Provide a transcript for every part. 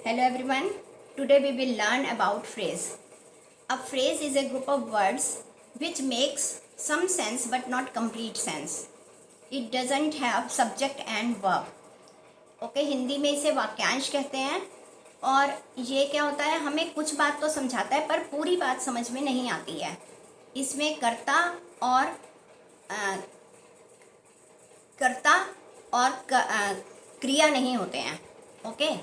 Hello everyone. Today we will learn about phrase. A phrase is a group of words which makes some sense but not complete sense. It doesn't have subject and verb. Okay Hindi में इसे वाक्यांश कहते हैं और ये क्या होता है, हमें कुछ बात तो समझाता है पर पूरी बात समझ में नहीं आती है. इसमें कर्ता और क्रिया नहीं होते हैं. Okay,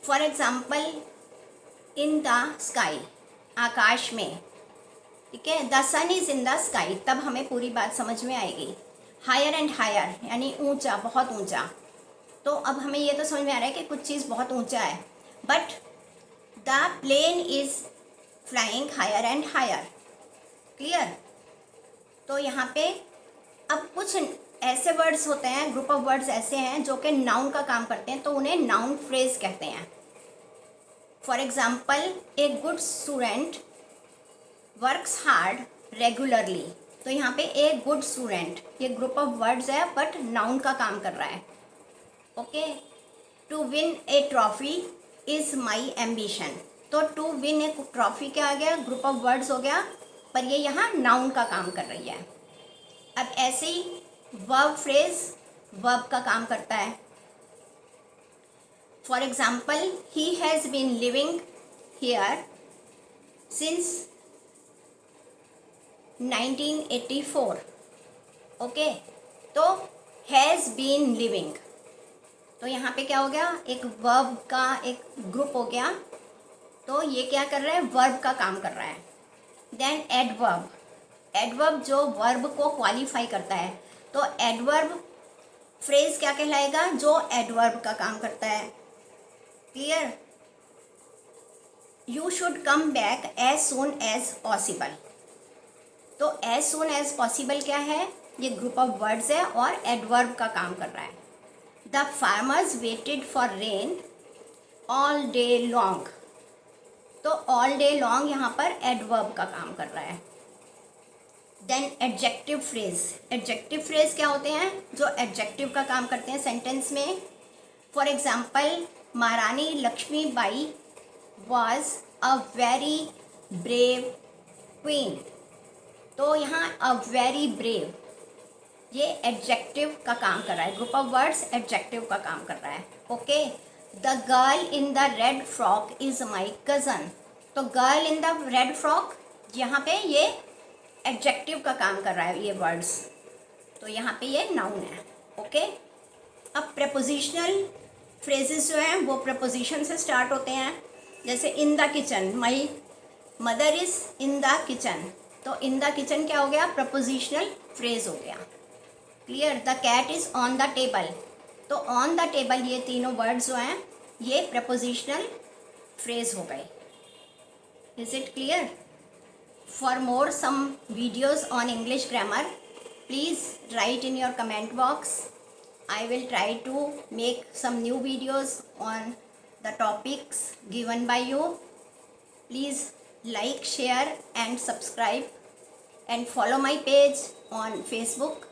for example in the sky, आकाश में. ठीक है, the sun is in the sky, तब हमें पूरी बात समझ में आएगी. हायर एंड हायर यानी ऊंचा, बहुत ऊंचा. तो अब हमें ये तो समझ में आ रहा है कि कुछ चीज़ बहुत ऊंचा है, but the plane is flying higher and higher. Clear. तो यहाँ पे अब कुछ ऐसे वर्ड्स होते हैं, ग्रुप ऑफ वर्ड्स ऐसे हैं जो कि नाउन का काम करते हैं, तो उन्हें नाउन फ्रेज कहते हैं. For example a good student works hard regularly. तो यहाँ पे ए गुड स्टूडेंट, ये ग्रुप ऑफ वर्ड्स है बट नाउन का काम कर रहा है. Okay, to win a trophy is my ambition. तो टू विन ए ट्रॉफी क्या आ गया, ग्रुप ऑफ वर्ड्स हो गया, पर ये यहाँ नाउन का काम कर रही है. अब ऐसे ही वर्ब फ्रेज वर्ब का काम करता है. For example he has been living here since 1984. Okay, तो हैज़ बीन लिविंग, तो यहाँ पे क्या हो गया, एक वर्ब का एक ग्रुप हो गया. तो ये क्या कर रहा है, वर्ब का काम कर रहा है. देन एडवर्ब, एडवर्ब जो वर्ब को क्वालिफाई करता है. तो एडवर्ब फ्रेज क्या कहलाएगा, जो एडवर्ब का काम करता है. Clear. You should come back as soon as possible. तो एज सून एज पॉसिबल क्या है, ये ग्रुप ऑफ वर्ड्स है और एडवर्ब का काम कर रहा है. The farmers waited for rain all day long. तो ऑल डे लॉन्ग यहाँ पर एडवर्ब का काम कर रहा है. Then adjective phrase, adjective phrase क्या होते हैं, जो एडजेक्टिव का काम करते हैं सेंटेंस में. For example Maharani Lakshmibai was a very brave queen. तो यहाँ अ वेरी ब्रेव, ये एडजेक्टिव का काम कर रहा है. ग्रुप ऑफ वर्ड्स एडजेक्टिव का काम कर रहा है. Okay, the girl in the red frock is my cousin. तो girl in the red frock, यहाँ पे ये एडजेक्टिव का काम कर रहा है ये वर्ड्स, तो यहाँ पे ये नाउन है. ओके, अब प्रपोजिशनल फ्रेजेस जो हैं वो प्रपोजिशन से स्टार्ट होते हैं. जैसे in the kitchen, my mother is in the kitchen. तो इन द किचन क्या हो गया, प्रपोजिशनल फ्रेज हो गया. Clear. The cat is on the table. तो ऑन द टेबल, ये तीनों वर्ड्स जो हैं ये प्रपोजिशनल फ्रेज हो गए. Is it clear? For more some videos on English grammar, please write in your comment box. I will try to make some new videos on the topics given by you. Please like, share and subscribe and follow my page on Facebook,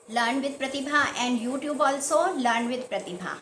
Learn with Pratibha, and YouTube also, Learn with Pratibha.